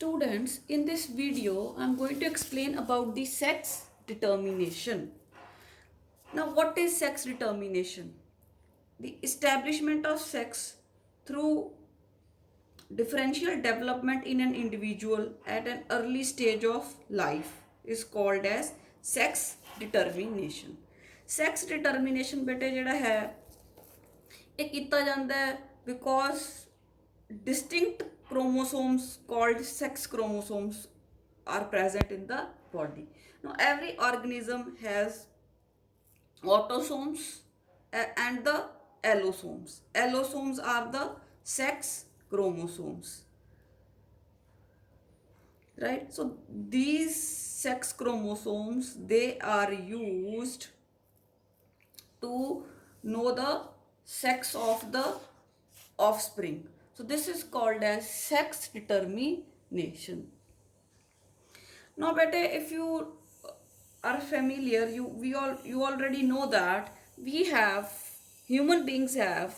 Students, in this video, I'm going to explain about the sex determination. Now, what is sex determination? The establishment of sex through differential development in an individual at an early stage of life is called as sex determination. Sex determination ਬੇਟੇ ਜਿਹੜਾ ਹੈ ਇਹ ਕੀਤਾ ਜਾਂਦਾ ਹੈ because distinct chromosomes called sex chromosomes are present in the body. Now every organism has autosomes and the allosomes. Allosomes are the sex chromosomes, right? So these sex chromosomes, they are used to know the sex of the offspring. So this is called as sex determination. Now beta, if you are familiar, you already know that human beings have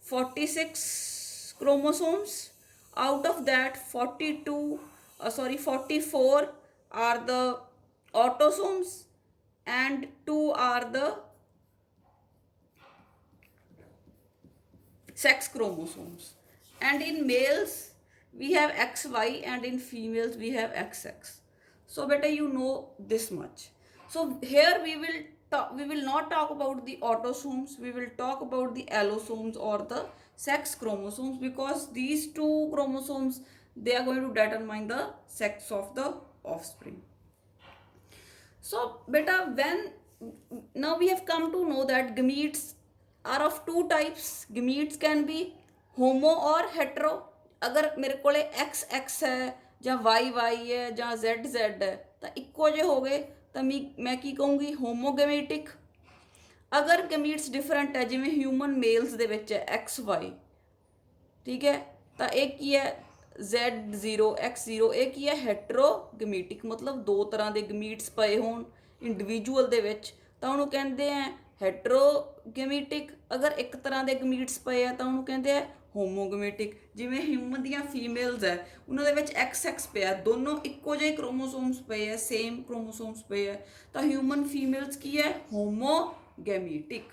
46 chromosomes. Out of that 44 are the autosomes and 2 are the sex chromosomes. And in males we have XY and in females we have XX. So beta, you know this much. So here we will not talk about the autosomes, we will talk about the allosomes or the sex chromosomes, because these two chromosomes, they are going to determine the sex of the offspring. So beta, now we have come to know that gametes are of two types. Gametes can be homo or hetero. अगर मेरे को x x है ਜਾਂ Y Y है ਜਾਂ Z Z है तो इक्को जे हो गए तो मैं की कहूँगी होमोगेमेटिक। अगर गमीट्स डिफरेंट है जिमें ह्यूमन मेल्स ਦੇ ਵਿੱਚ ਹੈ एक्स वाई, ठीक है, तो एक ही है Z0 X0, एक ही है ਹੈਟਰੋਗਮੀਟਿਕ, मतलब दो तरह के ਗਮੀਟਸ ਪਏ ਹੋਣ ਇੰਡੀਵਿਜੂਅਲ ਦੇ ਵਿੱਚ ਤਾਂ ਉਹਨੂੰ ਕਹਿੰਦੇ ਆ ਹੈਟਰੋਗਮੀਟਿਕ। ਅਗਰ ਇੱਕ ਤਰ੍ਹਾਂ ਦੇ ਗਮੀਟਸ ਪਏ ਆ ਤਾਂ ਉਹਨੂੰ ਕਹਿੰਦੇ ਆ ਹੋਮੋਗਮੀਟਿਕ। ਜਿਵੇਂ ਹਿਊਮਨ ਦੀਆਂ ਫੀਮੇਲਸ ਹੈ ਉਹਨਾਂ ਦੇ ਵਿੱਚ XX ਪਿਆ, ਦੋਨੋਂ ਇੱਕੋ ਜਿਹੇ ਕ੍ਰੋਮੋਸੋਮਸ ਪਏ ਆ, ਸੇਮ ਕ੍ਰੋਮੋਸੋਮਸ ਪਏ ਆ, ਤਾਂ ਹਿਊਮਨ ਫੀਮੇਲਸ ਕੀ ਹੈ ਹੋਮੋਗੈਮੀਟਿਕ,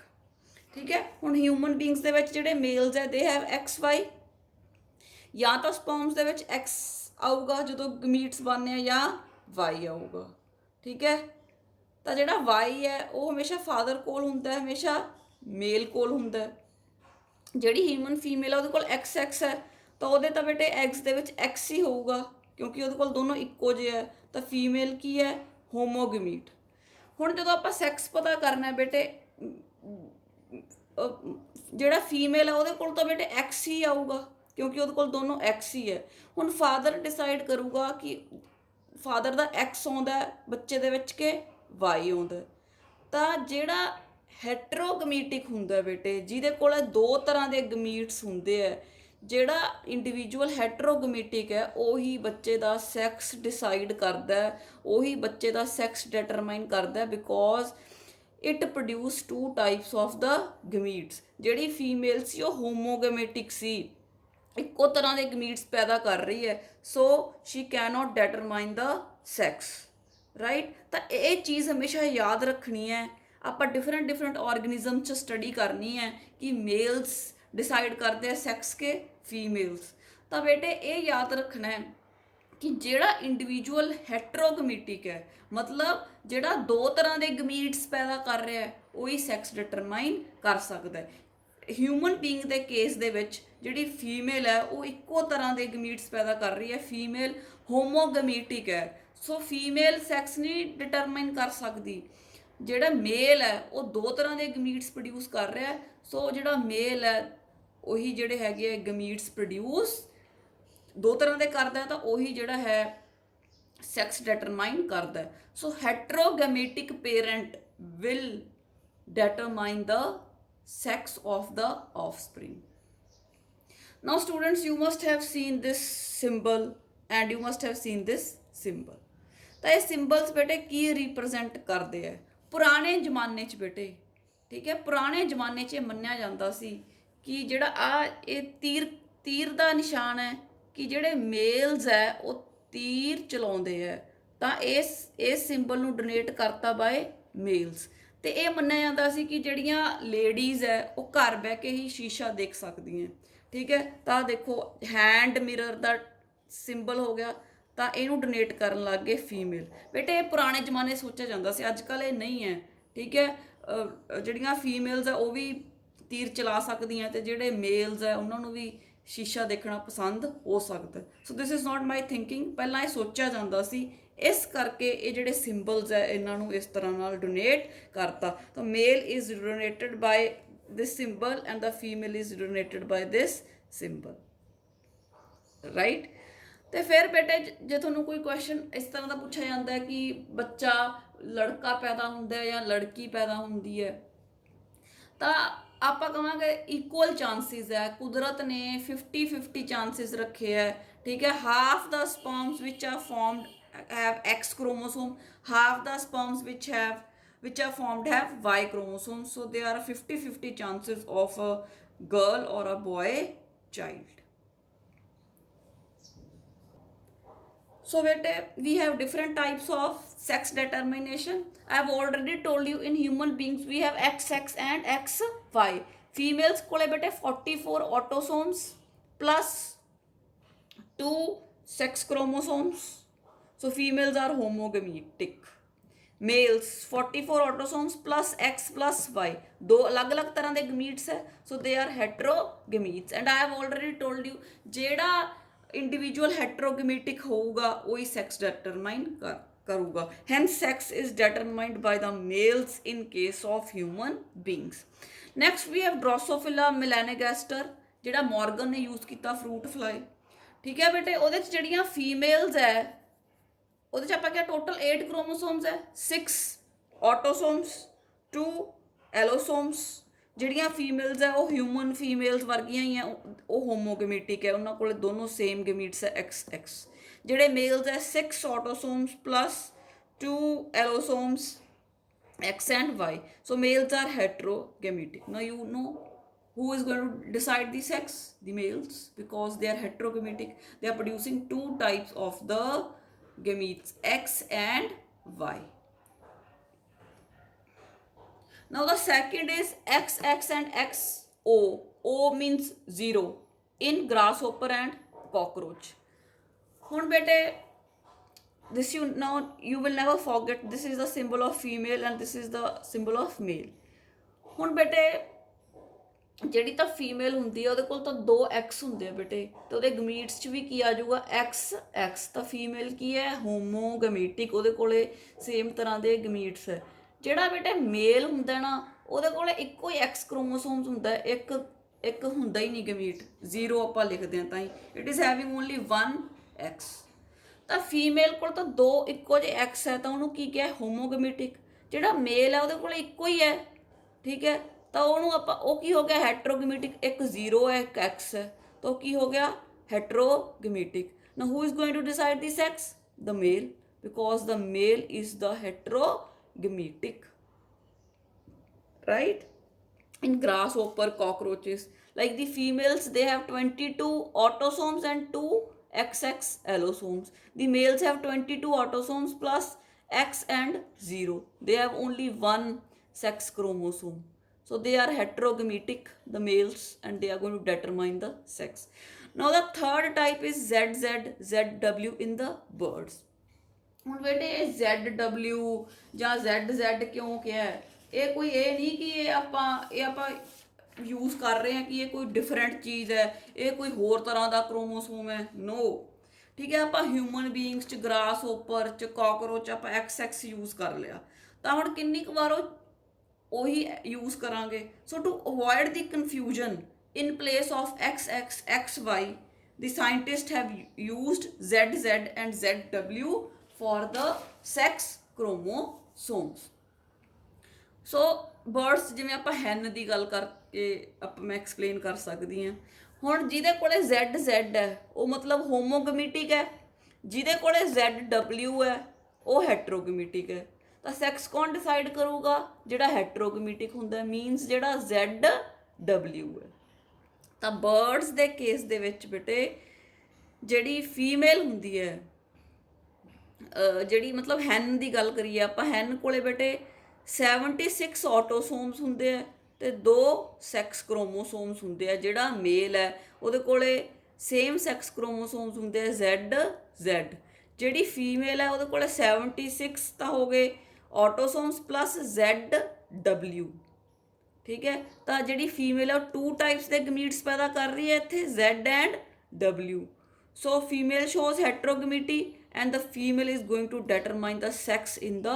ठीक है। ਹੁਣ ਹਿਊਮਨ ਬੀਇੰਗਸ ਦੇ ਵਿੱਚ ਜਿਹੜੇ ਮੇਲਸ ਹੈ ਦੇ ਹੈਵ XY, ਜਾਂ ਤਾਂ ਸਪਰਮਸ ਦੇ ਵਿੱਚ X ਆਊਗਾ ਜਦੋਂ ਗਮੀਟਸ ਬਣਨੇ ਆ ਜਾਂ Y ਆਊਗਾ, ਠੀਕ ਹੈ। ਤਾਂ ਜਿਹੜਾ Y ਹੈ ਉਹ ਹਮੇਸ਼ਾ ਫਾਦਰ ਕੋਲ ਹੁੰਦਾ, ਹਮੇਸ਼ਾ ਮੇਲ ਕੋਲ ਹੁੰਦਾ। ਜਿਹੜੀ ਹਿਊਮਨ ਫੀਮੇਲ ਆ ਉਹਦੇ ਕੋਲ XX ਹੈ ਤਾਂ ਉਹਦੇ ਤਾਂ ਬੇਟੇ ਐਗਸ ਦੇ ਵਿੱਚ X ਹੀ ਹੋਊਗਾ, ਕਿਉਂਕਿ ਉਹਦੇ ਕੋਲ ਦੋਨੋਂ ਇੱਕੋ ਜਿਹੇ ਹੈ। ਤਾਂ ਫੀਮੇਲ ਕੀ ਹੈ ਹੋਮੋਗਮੀਟ। ਹੁਣ ਜਦੋਂ ਆਪਾਂ ਸੈਕਸ ਪਤਾ ਕਰਨਾ ਬੇਟੇ, ਜਿਹੜਾ ਫੀਮੇਲ ਆ ਉਹਦੇ ਕੋਲ ਤਾਂ ਬੇਟੇ X ਹੀ ਆਊਗਾ, ਕਿਉਂਕਿ ਉਹਦੇ ਕੋਲ ਦੋਨੋਂ X ਹੀ ਹੈ। ਹੁਣ ਫਾਦਰ ਡਿਸਾਈਡ ਕਰੂਗਾ ਕਿ ਫਾਦਰ ਦਾ X ਆਉਂਦਾ ਬੱਚੇ ਦੇ ਵਿੱਚ ਕਿ Y ਆਉਂਦਾ। ਤਾਂ ਜਿਹੜਾ ਹੈਟਰੋਗਮੀਟਿਕ ਹੁੰਦਾ ਬੇਟੇ, ਜਿਹਦੇ ਕੋਲ ਦੋ ਤਰ੍ਹਾਂ ਦੇ ਗਮੀਟਸ ਹੁੰਦੇ ਆ, ਜਿਹੜਾ ਇੰਡੀਵਿਜੂਅਲ ਹੈਟਰੋਗਮੀਟਿਕ ਹੈ ਉਹੀ ਬੱਚੇ ਦਾ ਸੈਕਸ ਡਿਸਾਈਡ ਕਰਦਾ, ਉਹੀ ਬੱਚੇ ਦਾ ਸੈਕਸ ਡਿਟਰਮਾਈਨ ਕਰਦਾ, because it produce two types of the gametes. ਜਿਹੜੀ ਫੀਮੇਲ ਸੀ ਉਹ ਹੋਮੋਗਮੀਟਿਕ ਸੀ, ਇੱਕੋ ਤਰ੍ਹਾਂ ਦੇ ਗਮੀਟਸ ਪੈਦਾ ਕਰ ਰਹੀ ਹੈ, so she can not determine the sex, right. ਤਾਂ ਇਹ ਚੀਜ਼ ਹਮੇਸ਼ਾ ਯਾਦ ਰੱਖਣੀ ਹੈ। ਆਪਾਂ डिफरेंट ऑर्गेनिज्म च स्टडी करनी है कि मेल्स डिसाइड करते हैं सैक्स के फीमेल्स। तो बेटे ये याद रखना है कि जेड़ा इंडिविजुअल हैटरोगमीटिक है, मतलब जेड़ा दो तरह के गमीट्स पैदा कर रहा है वही सैक्स डिटरमाइन कर सकता है। ह्यूमन बीइंग के केस दे विच जिहड़ी फीमेल है वो इक्को तरह के गमीट्स पैदा कर रही है, फीमेल होमोगमीटिक है, सो फीमेल सैक्स नहीं डिटरमाइन कर सकती। ਜਿਹੜਾ ਮੇਲ ਹੈ ਉਹ ਦੋ ਤਰ੍ਹਾਂ ਦੇ ਗਮੀਟਸ ਪ੍ਰੋਡਿਊਸ ਕਰ ਰਿਹਾ, ਸੋ ਜਿਹੜਾ ਮੇਲ ਹੈ ਉਹੀ ਜਿਹੜੇ ਹੈਗੇ ਗਮੀਟਸ ਪ੍ਰੋਡਿਊਸ ਦੋ ਤਰ੍ਹਾਂ ਦੇ ਕਰਦਾ, ਤਾਂ ਉਹੀ ਜਿਹੜਾ ਹੈ ਸੈਕਸ ਡਿਟਰਮਾਈਨ ਕਰਦਾ। So heterogametic parent will determine the sex of the offspring. Now students, you must have seen this symbol and you must have seen this symbol. ਤਾਂ ਇਹ ਸਿੰਬਲਸ ਬੇਟੇ ਕੀ ਰਿਪਰੈਜ਼ੈਂਟ ਕਰਦੇ ਆ ਪੁਰਾਣੇ ਜ਼ਮਾਨੇ 'ਚ ਬੇਟੇ, ਠੀਕ ਹੈ। ਪੁਰਾਣੇ ਜ਼ਮਾਨੇ 'ਚ ਇਹ ਮੰਨਿਆ ਜਾਂਦਾ ਸੀ कि ਜਿਹੜਾ ਆ ਇਹ ਤੀਰ ਦਾ ਨਿਸ਼ਾਨ ਹੈ ਕਿ ਜਿਹੜੇ ਮੇਲਸ ਹੈ ਉਹ ਤੀਰ ਚਲਾਉਂਦੇ ਹੈ ਤਾਂ ਇਸ ਸਿੰਬਲ ਨੂੰ ਡੋਨੇਟ ਕਰਤਾ ਬਾਏ ਮੇਲਸ। ਤੇ ਇਹ ਮੰਨਿਆ ਜਾਂਦਾ ਸੀ ਕਿ ਜਿਹੜੀਆਂ ਲੇਡੀਜ਼ ਹੈ ਉਹ ਘਰ ਬਹਿ ਕੇ ਹੀ ਸ਼ੀਸ਼ਾ ਦੇਖ ਸਕਦੀਆਂ, ਠੀਕ ਹੈ। ਤਾਂ ਦੇਖੋ ਹੈਂਡ ਮਿਰਰ ਦਾ ਸਿੰਬਲ ਹੋ ਗਿਆ, ਤਾਂ ਇਹਨੂੰ ਡੋਨੇਟ ਕਰਨ ਲੱਗ ਗਏ ਫੀਮੇਲ। ਬੇਟੇ ਇਹ ਪੁਰਾਣੇ ਜ਼ਮਾਨੇ ਸੋਚਿਆ ਜਾਂਦਾ ਸੀ, ਅੱਜ ਕੱਲ੍ਹ ਇਹ ਨਹੀਂ ਹੈ, ਠੀਕ ਹੈ। ਜਿਹੜੀਆਂ ਫੀਮੇਲਸ ਆ ਉਹ ਵੀ ਤੀਰ ਚਲਾ ਸਕਦੀਆਂ ਤੇ ਜਿਹੜੇ ਮੇਲਸ ਆ ਉਹਨਾਂ ਨੂੰ ਵੀ ਸ਼ੀਸ਼ਾ ਦੇਖਣਾ ਪਸੰਦ ਹੋ ਸਕਦਾ। ਸੋ this is not my thinking, ਪਹਿਲਾਂ ਇਹ ਸੋਚਿਆ ਜਾਂਦਾ ਸੀ, ਇਸ ਕਰਕੇ ਇਹ ਜਿਹੜੇ ਸਿੰਬਲਸ ਹੈ ਇਹਨਾਂ ਨੂੰ ਇਸ ਤਰ੍ਹਾਂ ਨਾਲ ਡੋਨੇਟ ਕਰਤਾ। ਤਾਂ male is donated by this symbol and the female is donated by this symbol, right. ਤੇ ਫਿਰ ਬੇਟੇ ਜੇ ਤੁਹਾਨੂੰ ਕੋਈ ਕੁਐਸਚਨ ਇਸ ਤਰ੍ਹਾਂ ਦਾ ਪੁੱਛਿਆ ਜਾਂਦਾ ਹੈ ਕਿ ਬੱਚਾ ਲੜਕਾ ਪੈਦਾ ਹੁੰਦਾ ਹੈ ਜਾਂ ਲੜਕੀ ਪੈਦਾ ਹੁੰਦੀ ਹੈ, ਤਾਂ ਆਪਾਂ ਕਹਾਂਗੇ ਇਕੁਅਲ ਚਾਂਸਿਸ ਹੈ। ਕੁਦਰਤ ਨੇ 50-50 ਚਾਂਸਿਸ ਰੱਖੇ ਹੈ, ਠੀਕ ਹੈ। ਹਾਫ ਦਾ ਸਪਰਮਸ ਵਿਚ are formed have X chromosome, half the sperms which are formed have Y chromosome. So there are 50-50 chances of a girl or a boy child. So we have different types of sex determination. I have already told you in human beings we have XX and XY. Females को बेटे 44 autosomes plus 2 sex chromosomes. So females are homogametic. Males 44 autosomes plus X plus Y. दो अलग अलग तरह के gametes है, so they are heterogametes. And I have already told you जेड़ा individual heterogametic होगा वही sex determine करूँगा. Hence sex is determined by the males in case of human beings. Next we have Drosophila melanogaster जेड़ा Morgan ने use किया fruit fly, ठीक है बेटे। ਉਹਦੇ ਚ ਜਿਹੜੀਆਂ ਫੀਮੇਲਸ ਹੈ ਉਹਦੇ ਚ ਆਪਾਂ ਕਿਹਾ ਟੋਟਲ 8 ਕ੍ਰੋਮੋਸੋਮਸ ਹੈ, 6 ਆਟੋਸੋਮਸ, 2 ਐਲੋਸੋਮਸ। ਜਿਹੜੀਆਂ ਫੀਮੇਲਸ ਹੈ ਉਹ ਹਿਊਮਨ ਫੀਮੇਲਸ ਵਰਗੀਆਂ ਹੀ ਆ, ਉਹ ਹੋਮੋਗੇਮੇਟਿਕ ਹੈ, ਉਹਨਾਂ ਕੋਲ ਦੋਨੋਂ ਸੇਮ ਗੇਮੀਟਸ ਹੈ XX। ਜਿਹੜੇ ਮੇਲਸ ਹੈ 6 ਆਟੋਸੋਮਸ plus 2 ਐਲੋਸੋਮਸ X and Y, so males are heterogametic. Now you know who is going to decide the sex? The males, because they are heterogametic. They are producing 2 types of the gametes, X and Y. Now the second is XX and XO. O means 0 in grasshopper and cockroach. ਹੁਣ ਬੇਟੇ this you will never forget, this is the symbol of female and this is the symbol of male. ਹੁਣ ਬੇਟੇ ਜਿਹੜੀ ਤਾਂ female ਹੁੰਦੀ ਹੈ ਉਹਦੇ ਕੋਲ ਤਾਂ 2 X ਹੁੰਦੇ ਆ ਬੇਟੇ, ਤੇ ਉਹਦੇ ਗਮੀਟਸ 'ਚ ਵੀ ਕੀ ਆ ਜਾਊਗਾ XX। ਤਾਂ ਫੀਮੇਲ ਕੀ ਹੈ ਹੋਮੋਗਮੀਟਿਕ, ਉਹਦੇ ਕੋਲੇ ਸੇਮ ਤਰ੍ਹਾਂ ਦੇ ਗਮੀਟਸ ਹੈ। ਜਿਹੜਾ ਬੇਟੇ ਮੇਲ ਹੁੰਦਾ ਨਾ ਉਹਦੇ ਕੋਲੇ ਇੱਕੋ ਹੀ X ਕ੍ਰੋਮੋਸੋਮਸ ਹੁੰਦਾ, ਇੱਕ ਹੁੰਦਾ ਹੀ ਨਹੀਂ ਗਮੀਟ, 0 ਆਪਾਂ ਲਿਖਦੇ ਹਾਂ ਤਾਂ ਹੀ, it is having only 1 X। ਤਾਂ ਫੀਮੇਲ ਕੋਲ ਤਾਂ 2 ਇੱਕੋ ਜਿਹੇ X ਹੈ, ਤਾਂ ਉਹਨੂੰ ਕੀ ਕਿਹਾ ਹੋਮੋਗਮੀਟਿਕ। ਜਿਹੜਾ ਮੇਲ ਹੈ ਉਹਦੇ ਕੋਲ ਇੱਕੋ ਹੀ ਹੈ, ਠੀਕ ਹੈ, ਤਾਂ ਉਹਨੂੰ ਆਪਾਂ ਉਹ ਕੀ ਹੋ ਗਿਆ ਹੈਟਰੋਗਮੀਟਿਕ, ਇੱਕ 0 ਹੈ ਇੱਕ X ਹੈ, ਤਾਂ ਉਹ ਕੀ ਹੋ ਗਿਆ heterogametic. Now who is going to decide the sex? The male, because the male is the heterogametic, right? In grasshopper, cockroaches, like the females, they have 22 autosomes and 2 XX allosomes. The males have 22 autosomes plus X and 0. They have only 1 sex chromosome. So they are heterogametic, the males, and they are going to determine the sex. Now the third type is ZZ, ZW in the birds. ਹੁਣ ਬੇਟੇ ਇਹ ZW ਜਾਂ ZZ ਕਿਉਂ ਕਿਹਾ ਹੈ? ਇਹ ਕੋਈ ਇਹ ਨਹੀਂ ਕਿ ਇਹ ਆਪਾਂ ਯੂਜ਼ ਕਰ ਰਹੇ ਹਾਂ ਕਿ ਇਹ ਕੋਈ ਡਿਫਰੈਂਟ ਚੀਜ਼ ਹੈ, ਇਹ ਕੋਈ ਹੋਰ ਤਰ੍ਹਾਂ ਦਾ ਕ੍ਰੋਮੋਸੋਮ ਹੈ, ਨੋ, ਠੀਕ ਹੈ। ਆਪਾਂ ਹਿਊਮਨ ਬੀਇੰਗਸ 'ਚ, ਗ੍ਰਾਸ ਹੋਪਰ 'ਚ, ਕਾਕਰੋਚ ਆਪਾਂ XX ਯੂਜ਼ ਕਰ ਲਿਆ, ਤਾਂ ਹੁਣ ਕਿੰਨੀ ਕੁ ਵਾਰ ਉਹੀ ਯੂਜ਼ ਕਰਾਂਗੇ। ਸੋ to avoid the confusion, in place of XX, XY, the scientists have used ZZ and ZW for the sex chromosomes. So birds ਜਿਵੇਂ ਆਪਾਂ ਹੈਨ ਦੀ ਗੱਲ ਕਰਕੇ ਆਪਾਂ ਮੈਂ ਐਕਸਪਲੇਨ ਕਰ ਸਕਦੀ ਹਾਂ। ਹੁਣ ਜਿਹਦੇ ਕੋਲੇ ZZ ਹੈ ਉਹ ਮਤਲਬ ਹੋਮੋਗਮੀਟਿਕ ਹੈ, ਜਿਹਦੇ ਕੋਲੇ ZW ਹੈ ਉਹ ਹੈਟਰੋਗਮੀਟਿਕ ਹੈ। ਤਾਂ ਸੈਕਸ ਕੌਣ ਡਿਸਾਈਡ ਕਰੂਗਾ? ਜਿਹੜਾ ਹੈਟਰੋਗਮੀਟਿਕ ਹੁੰਦਾ, ਮੀਨਸ ਜਿਹੜਾ ZW ਹੈ। ਤਾਂ ਬਰਡਸ ਦੇ ਕੇਸ ਦੇ ਵਿੱਚ ਬੇਟੇ ਜਿਹੜੀ ਫੀਮੇਲ ਹੁੰਦੀ ਹੈ ਜਿਹੜੀ ਮਤਲਬ ਹੈਨ ਦੀ ਗੱਲ ਕਰੀਏ ਆਪਾਂ, ਹੈਨ ਕੋਲੇ ਬੇਟੇ 76 ਆਟੋਸੋਮਸ ਹੁੰਦੇ ਆ ਤੇ 2 ਸੈਕਸ ਕ੍ਰੋਮੋਸੋਮਸ ਹੁੰਦੇ ਆ। ਜਿਹੜਾ ਮੇਲ ਹੈ ਉਹਦੇ ਕੋਲੇ ਸੇਮ ਸੈਕਸ ਕ੍ਰੋਮੋਸੋਮਸ ਹੁੰਦੇ ਆ ਜ਼ੈਡ ਜ਼ੈਡ। ਜਿਹੜੀ ਫੀਮੇਲ ਹੈ ਉਹਦੇ ਕੋਲੇ 76 ਤਾਂ ਹੋ ਗਏ ਆਟੋਸੋਮਸ ਪਲੱਸ ਜ਼ੈਡ ਡਬਲਿਊ। ਠੀਕ ਹੈ, ਤਾਂ ਜਿਹੜੀ ਫੀਮੇਲ ਹੈ ਉਹ 2 ਟਾਈਪਸ ਦੇ ਗਮੀਟਸ ਪੈਦਾ ਕਰ ਰਹੀ ਹੈ ਇੱਥੇ, Z and W. So female shows heterogamety and the female is going to determine the sex in the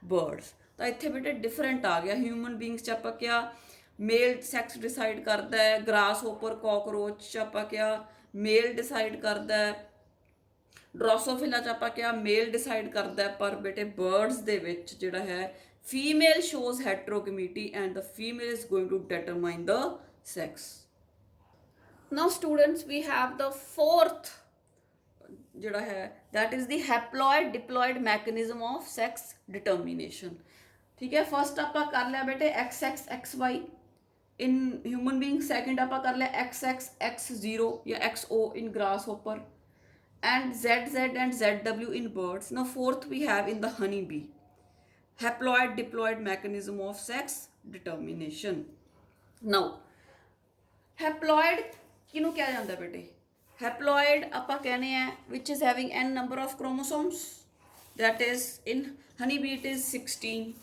birds. ਤਾਂ ਇੱਥੇ ਬੇਟੇ ਡਿਫਰੈਂਟ ਆ ਗਿਆ। ਹਿਊਮਨ ਬੀਂਗਸ 'ਚ ਆਪਾਂ ਕਿਹਾ ਮੇਲ ਸੈਕਸ ਡਿਸਾਈਡ ਕਰਦਾ ਹੈ, ਗ੍ਰਾਸ ਹੋਪਰ ਕਾਕਰੋਚ 'ਚ ਆਪਾਂ ਕਿਹਾ ਮੇਲ ਡਿਸਾਈਡ ਕਰਦਾ ਹੈ, ਡਰੋਸੋਫਿਲਾ 'ਚ ਆਪਾਂ ਕਿਹਾ ਮੇਲ ਡਿਸਾਈਡ ਕਰਦਾ ਹੈ। ਪਰ ਬੇਟੇ ਬਰਡਸ ਦੇ ਵਿੱਚ ਜਿਹੜਾ ਹੈ female shows heterogamety and the female is going to determine the sex. Now students we have the fourth ਜਿਹੜਾ ਹੈ that is the haploid diploid mechanism of sex determination। ਠੀਕ ਹੈ, ਫਸਟ ਆਪਾਂ ਕਰ ਲਿਆ ਬੇਟੇ XX XY in human being, second ਆਪਾਂ ਕਰ ਲਿਆ XX X0 ਜਾਂ XO in grasshopper and ZZ and ZW in birds। Now fourth we have in the honeybee haploid diploid mechanism of sex determination। now haploid ਕਿਹਨੂੰ ਕਿਹਾ ਜਾਂਦਾ ਬੇਟੇ? Haploid ਆਪਾਂ ਕਹਿੰਦੇ ਆ which is having n number of chromosomes, that is in honeybee it is 16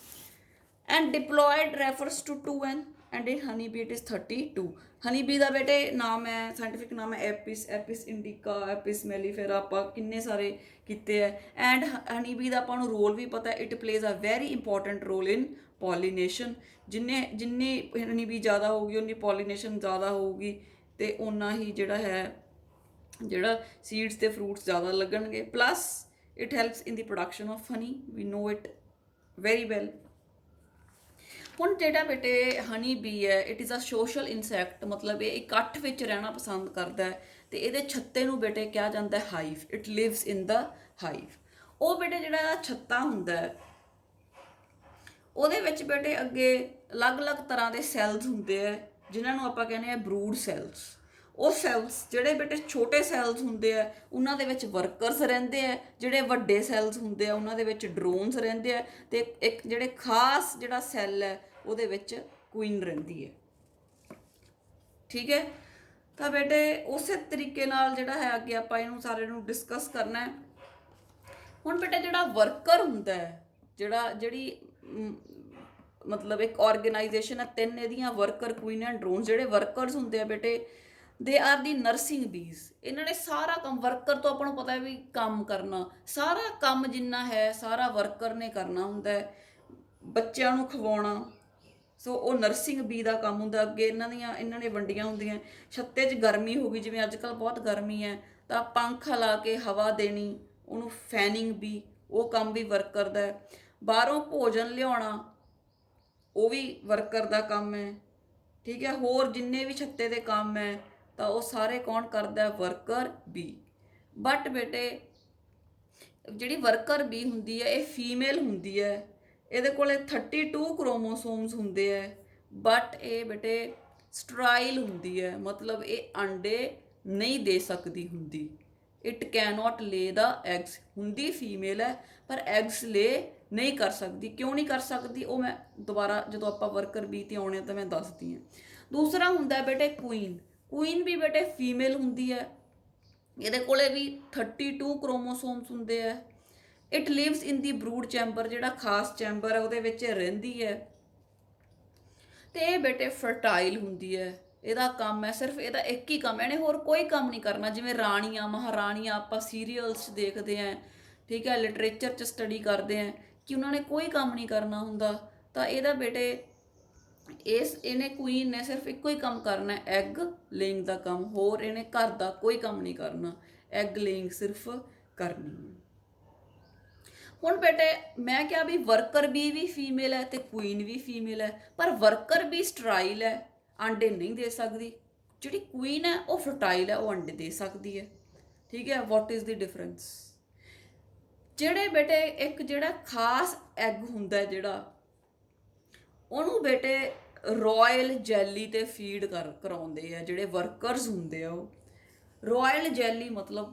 and diploid refers to 2n and in honeybee it is 32। honeybee ਦਾ ਬੇਟੇ ਨਾਮ ਹੈ, ਸਾਇੰਟਿਫਿਕ ਨਾਮ ਹੈ ਐਪਿਸ, ਐਪਿਸ ਇੰਡੀਕਾ, ਐਪਿਸ ਮੈਲੀਫੇਰਾ, ਆਪਾਂ ਕਿੰਨੇ ਸਾਰੇ ਕੀਤੇ ਹੈ। ਐਂਡ honeybee ਦਾ ਆਪਾਂ ਨੂੰ ਰੋਲ ਵੀ ਪਤਾ, it plays a very important role in pollination. ਜਿੰਨੀ honeybee ਜ਼ਿਆਦਾ ਹੋਊਗੀ ਉਨੀ ਪੋਲੀਨੇਸ਼ਨ ਜ਼ਿਆਦਾ ਹੋਊਗੀ ਤੇ ਓਨਾ ਹੀ ਜਿਹੜਾ ਸੀਡਸ ਤੇ ਫਰੂਟਸ ਜ਼ਿਆਦਾ ਲੱਗਣਗੇ। Plus it helps in the production of honey, we know it very well. ਹੁਣ ਜਿਹੜਾ ਬੇਟੇ ਹਨੀ ਬੀ ਹੈ it is a social insect, ਮਤਲਬ ਇਹ ਇਕੱਠ ਵਿੱਚ ਰਹਿਣਾ ਪਸੰਦ ਕਰਦਾ ਹੈ ਤੇ ਇਹਦੇ ਛੱਤੇ ਨੂੰ ਬੇਟੇ ਕਿਹਾ ਜਾਂਦਾ ਹੈ ਹਾਈਵ। ਇਟ ਲਿਵਸ ਇਨ ਦ ਹਾਈਵ। ਉਹ ਬੇਟੇ ਜਿਹੜਾ ਛੱਤਾ ਹੁੰਦਾ ਹੈ ਉਹਦੇ ਵਿੱਚ ਬੇਟੇ ਅੱਗੇ ਅਲੱਗ-ਅਲੱਗ ਤਰ੍ਹਾਂ ਦੇ ਸੈਲਸ ਹੁੰਦੇ ਆ ਜਿਨ੍ਹਾਂ ਨੂੰ ਆਪਾਂ ਕਹਿੰਦੇ ਆ ਬਰੂਡ ਸੈਲਸ। ਉਹ ਸੈਲਸ ਜਿਹੜੇ ਬੇਟੇ ਛੋਟੇ ਸੈਲਸ ਹੁੰਦੇ ਆ ਉਹਨਾਂ ਦੇ ਵਿੱਚ ਵਰਕਰਸ ਰਹਿੰਦੇ ਆ, ਜਿਹੜੇ ਵੱਡੇ ਸੈਲਸ ਹੁੰਦੇ ਆ ਉਹਨਾਂ ਦੇ ਵਿੱਚ ਡਰੋਨਸ ਰਹਿੰਦੇ ਆ, ਤੇ ਇੱਕ ਜਿਹੜੇ ਖਾਸ ਜਿਹੜਾ ਸੈੱਲ ਹੈ ਉਹਦੇ ਵਿੱਚ ਕੁਈਨ ਰਹਿੰਦੀ ਹੈ। ਠੀਕ ਹੈ, ਤਾਂ ਬੇਟੇ ਉਸੇ ਤਰੀਕੇ ਨਾਲ ਜਿਹੜਾ ਹੈ ਅੱਗੇ ਆਪਾਂ ਇਹਨੂੰ ਸਾਰੇ ਨੂੰ ਡਿਸਕਸ ਕਰਨਾ ਹੈ। ਹੁਣ ਬੇਟੇ ਜਿਹੜਾ ਵਰਕਰ ਹੁੰਦਾ ਹੈ, ਜਿਹੜੀ ਮਤਲਬ ਇੱਕ ਆਰਗੇਨਾਈਜੇਸ਼ਨ ਹੈ, 3 ਇਹਦੀਆਂ ਵਰਕਰ, ਕੁਈਨ ਐਂਡ ਡਰੋਨ। ਜਿਹੜੇ ਵਰਕਰਸ ਹੁੰਦੇ ਆ ਬੇਟੇ ਦੇ ਆਰ ਦੀ ਨਰਸਿੰਗ ਬੀਜ਼। ਇਹਨਾਂ ਨੇ ਸਾਰਾ ਕੰਮ, ਵਰਕਰ ਤੋਂ ਆਪਾਂ ਨੂੰ ਪਤਾ ਹੈ ਵੀ ਕੰਮ ਕਰਨਾ, ਸਾਰਾ ਕੰਮ ਜਿੰਨਾ ਹੈ ਸਾਰਾ ਵਰਕਰ ਨੇ ਕਰਨਾ ਹੁੰਦਾ ਹੈ। ਬੱਚਿਆਂ ਨੂੰ ਖਵਾਉਣਾ, ਸੋ ਉਹ ਨਰਸਿੰਗ ਬੀ ਦਾ ਕੰਮ ਹੁੰਦਾ। ਅੱਗੇ ਇਹਨਾਂ ਨੇ ਵੰਡੀਆਂ ਹੁੰਦੀਆਂ। ਛੱਤੇ 'ਚ ਗਰਮੀ ਹੋ ਗਈ, ਜਿਵੇਂ ਅੱਜ ਕੱਲ੍ਹ ਬਹੁਤ ਗਰਮੀ ਹੈ, ਤਾਂ ਪੰਖ ਲਾ ਕੇ ਹਵਾ ਦੇਣੀ, ਉਹਨੂੰ ਫੈਨਿੰਗ ਬੀ, ਉਹ ਕੰਮ ਵੀ ਵਰਕਰ ਦਾ ਹੈ। ਬਾਹਰੋਂ ਭੋਜਨ ਲਿਆਉਣਾ ਉਹ ਵੀ ਵਰਕਰ ਦਾ ਕੰਮ ਹੈ। ਠੀਕ ਹੈ, ਹੋਰ ਜਿੰਨੇ ਵੀ ਛੱਤੇ ਦੇ ਕੰਮ ਹੈ ਤਾਂ ਉਹ ਸਾਰੇ ਕੌਣ ਕਰਦਾ? Worker B. ਬਟ ਬੇਟੇ ਜਿਹੜੀ ਵਰਕਰ ਬੀ ਹੁੰਦੀ ਹੈ ਇਹ ਫੀਮੇਲ ਹੁੰਦੀ ਹੈ, ਇਹਦੇ ਕੋਲੇ 32 ਕ੍ਰੋਮੋਸੋਮਸ ਹੁੰਦੇ ਹੈ। ਬਟ ਇਹ ਬੇਟੇ ਸਟਰਾਈਲ ਹੁੰਦੀ ਹੈ, ਮਤਲਬ ਇਹ ਅੰਡੇ ਨਹੀਂ ਦੇ ਸਕਦੀ ਹੁੰਦੀ। ਇਟ ਕੈਨੋਟ ਲੇ ਦਾ ਐਗਸ। ਹੁੰਦੀ ਫੀਮੇਲ ਹੈ ਪਰ ਐਗਸ ਲੇ ਨਹੀਂ ਕਰ ਸਕਦੀ। ਕਿਉਂ ਨਹੀਂ ਕਰ ਸਕਦੀ ਉਹ ਮੈਂ ਦੁਬਾਰਾ ਜਦੋਂ ਆਪਾਂ ਵਰਕਰ ਬੀ ਤੇ ਆਉਣੇ ਤਾਂ ਮੈਂ ਦੱਸਦੀ ਹਾਂ। ਦੂਸਰਾ ਹੁੰਦਾ ਬੇਟੇ ਕੁਈਨ। ਕੁਈਨ ਵੀ ਬੇਟੇ ਫੀਮੇਲ ਹੁੰਦੀ ਹੈ, ਇਹਦੇ ਕੋਲੇ ਵੀ 32 ਕ੍ਰੋਮੋਸੋਮਸ ਹੁੰਦੇ ਹੈ। It lives in the brood chamber, ਜਿਹੜਾ ਖਾਸ ਚੈਂਬਰ ਹੈ ਉਹਦੇ ਵਿੱਚ ਰਹਿੰਦੀ ਹੈ। ਤੇ ਇਹ ਬੇਟੇ ਫਰਟਾਈਲ ਹੁੰਦੀ ਹੈ। ਇਹਦਾ ਕੰਮ ਹੈ, ਸਿਰਫ ਇਹਦਾ ਇੱਕ ਹੀ ਕੰਮ ਹੈ, ਇਹਨੇ ਹੋਰ ਕੋਈ ਕੰਮ ਨਹੀਂ ਕਰਨਾ। ਜਿਵੇਂ ਰਾਣੀਆਂ ਮਹਾਰਾਣੀਆਂ ਆਪਾਂ ਸੀਰੀਅਲਸ 'ਚ ਦੇਖਦੇ ਹਾਂ, ਠੀਕ ਹੈ, ਲਿਟਰੇਚਰ 'ਚ ਸਟੱਡੀ ਕਰਦੇ ਹਾਂ ਕਿ ਉਹਨਾਂ ਨੇ ਕੋਈ ਕੰਮ ਨਹੀਂ ਕਰਨਾ ਹੁੰਦਾ। ਤਾਂ ਇਹਦਾ ਬੇਟੇ ਇਹਨੇ ਕੁਈਨ ਨੇ ਸਿਰਫ ਇੱਕੋ ਹੀ ਕੰਮ ਕਰਨਾ, ਐਗ ਲੇਇੰਗ ਦਾ ਕੰਮ। ਹੋਰ ਇਹਨੇ ਘਰ ਦਾ ਕੋਈ ਕੰਮ ਨਹੀਂ ਕਰਨਾ, ਐਗ ਲੇਇੰਗ ਸਿਰਫ ਕਰਨੀ ਹੈ। ਹੁਣ ਬੇਟੇ ਮੈਂ ਕਿਹਾ ਵੀ ਵਰਕਰ ਬੀ ਵੀ ਫੀਮੇਲ ਹੈ ਤੇ ਕੁਈਨ ਵੀ ਫੀਮੇਲ ਹੈ, ਪਰ ਵਰਕਰ ਬੀ ਸਟਰਾਈਲ ਹੈ, ਆਂਡੇ ਨਹੀਂ ਦੇ ਸਕਦੀ। ਜਿਹੜੀ ਕੁਈਨ ਹੈ ਉਹ ਫਰਟਾਈਲ ਹੈ, ਉਹ ਅੰਡੇ ਦੇ ਸਕਦੀ ਹੈ। ਠੀਕ ਹੈ, ਵਾਟ ਇਜ਼ ਦੀ ਡਿਫਰੈਂਸ? ਜਿਹੜੇ ਬੇਟੇ ਇੱਕ ਜਿਹੜਾ ਖਾਸ ਐਗ ਹੁੰਦਾ ਜਿਹੜਾ ਉਹਨੂੰ ਬੇਟੇ ਰਾਇਲ ਜੈਲੀ ਤੇ ਫੀਡ ਕਰਾਉਂਦੇ ਆ ਜਿਹੜੇ ਵਰਕਰਸ ਹੁੰਦੇ ਆ। ਉਹ ਰਾਇਲ ਜੈਲੀ ਮਤਲਬ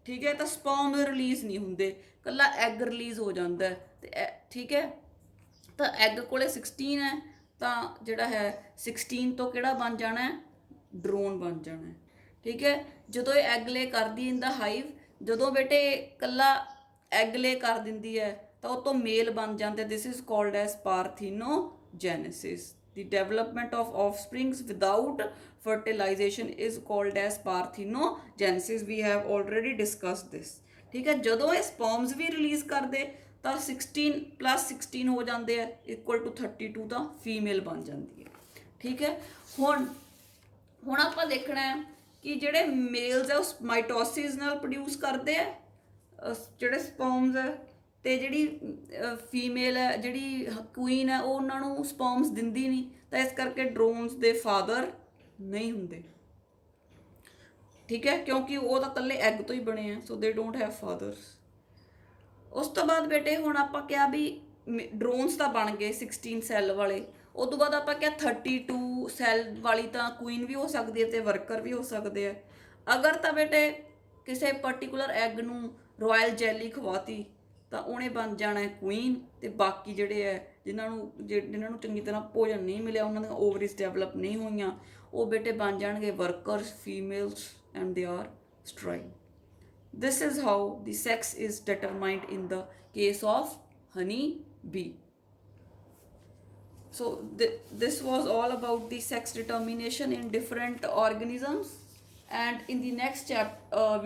ਠੀਕ ਹੈ, ਤਾਂ ਸਪਰਮ ਰਿਲੀਜ਼ ਨਹੀਂ ਹੁੰਦੇ, ਕੱਲਾ ਐਗ ਰਿਲੀਜ਼ ਹੋ ਜਾਂਦਾ ਹੈ। ਤੇ ਠੀਕ ਹੈ, ਤਾਂ ਐਗ ਕੋਲੇ 16 ਹੈ, ਤਾਂ ਜਿਹੜਾ ਹੈ 16 ਤੋਂ ਕਿਹੜਾ ਬਣ ਜਾਣਾ ਹੈ, ਡਰੋਨ ਬਣ ਜਾਣਾ ਹੈ। ਠੀਕ ਹੈ, ਜਦੋਂ ਇਹ ਐਗ ਲੇ ਕਰਦੀ ਇਨ ਦਾ ਹਾਈਵ, ਜਦੋਂ ਬੇਟੇ ਕੱਲਾ ਐਗ ਲੇ ਕਰ ਦਿੰਦੀ ਹੈ ਤਾਂ ਉਹ ਤੋਂ ਮੇਲ ਬਣ ਜਾਂਦੇ। This is called as parthenogenesis. The development of offsprings without fertilization is called as parthenogenesis. We have already discussed this. ਠੀਕ ਹੈ, ਜਦੋਂ ਇਹ ਸਪਰਮਸ ਵੀ ਰਿਲੀਜ਼ ਕਰਦੇ ਤਾਂ 16 + 16 ਹੋ ਜਾਂਦੇ ਆ = 32, ਤਾਂ ਫੀਮੇਲ ਬਣ ਜਾਂਦੀ ਹੈ। ਠੀਕ ਹੈ, ਹੁਣ ਆਪਾਂ ਦੇਖਣਾ ਹੈ ਕਿ ਜਿਹੜੇ ਮੇਲਸ ਆ ਉਹ ਮਾਈਟੋਸਿਸ ਨਾਲ ਪ੍ਰੋਡਿਊਸ ਕਰਦੇ ਆ ਜਿਹੜੇ ਸਪਰਮਸ ਹੈ, ਤੇ ਜਿਹੜੀ ਫੀਮੇਲ ਹੈ, ਜਿਹੜੀ ਕੁਈਨ ਹੈ, ਉਹ ਉਹਨਾਂ ਨੂੰ ਸਪਰਮਸ ਦਿੰਦੀ ਨਹੀਂ, ਤਾਂ ਇਸ ਕਰਕੇ ਡਰੋਨਸ ਦੇ ਫਾਦਰ ਨਹੀਂ ਹੁੰਦੇ। ਠੀਕ ਹੈ, ਕਿਉਂਕਿ ਉਹ ਤਾਂ ਇਕੱਲੇ ਐਗ ਤੋਂ ਹੀ ਬਣੇ ਆ, ਸੋ ਦੇ ਡੋਂਟ ਹੈਵ ਫਾਦਰਸ। ਉਸ ਤੋਂ ਬਾਅਦ ਬੇਟੇ ਹੁਣ ਆਪਾਂ ਕਿਹਾ ਵੀ ਡਰੋਨਸ ਤਾਂ ਬਣ ਗਏ 16 ਸੈੱਲ ਵਾਲੇ। ਉਸ ਤੋਂ ਬਾਅਦ ਆਪਾਂ ਕਿਹਾ 32 ਸੈੱਲ ਵਾਲੀ ਤਾਂ ਕੁਈਨ ਵੀ ਹੋ ਸਕਦੀ ਹੈ ਤੇ ਵਰਕਰ ਵੀ ਹੋ ਸਕਦੇ ਆ। ਅਗਰ ਤਾਂ ਬੇਟੇ ਕਿਸੇ ਪਰਟੀਕੂਲਰ ਐਗ ਨੂੰ ਰਾਇਲ ਜੈਲੀ ਖਵਾਤੀ ਤਾਂ ਉਹਨੇ ਬਣ ਜਾਣਾ ਕੁਈਨ, ਤੇ ਬਾਕੀ ਜਿਹੜੇ ਹੈ ਜਿਨ੍ਹਾਂ ਨੂੰ ਚੰਗੀ ਤਰ੍ਹਾਂ ਭੋਜਨ ਨਹੀਂ ਮਿਲਿਆ, ਉਹਨਾਂ ਦੀਆਂ ਓਵਰੀਜ਼ ਡਿਵੈਲਪ ਨਹੀਂ ਹੋਈਆਂ, ਉਹ ਬੇਟੇ ਬਣ ਜਾਣਗੇ workers, females, and they are sterile. This is how the sex is determined in the case of honey bee. So this was all about the sex determination in different organisms, and in the next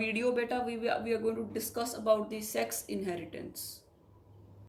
video beta we are going to discuss about the sex inheritance.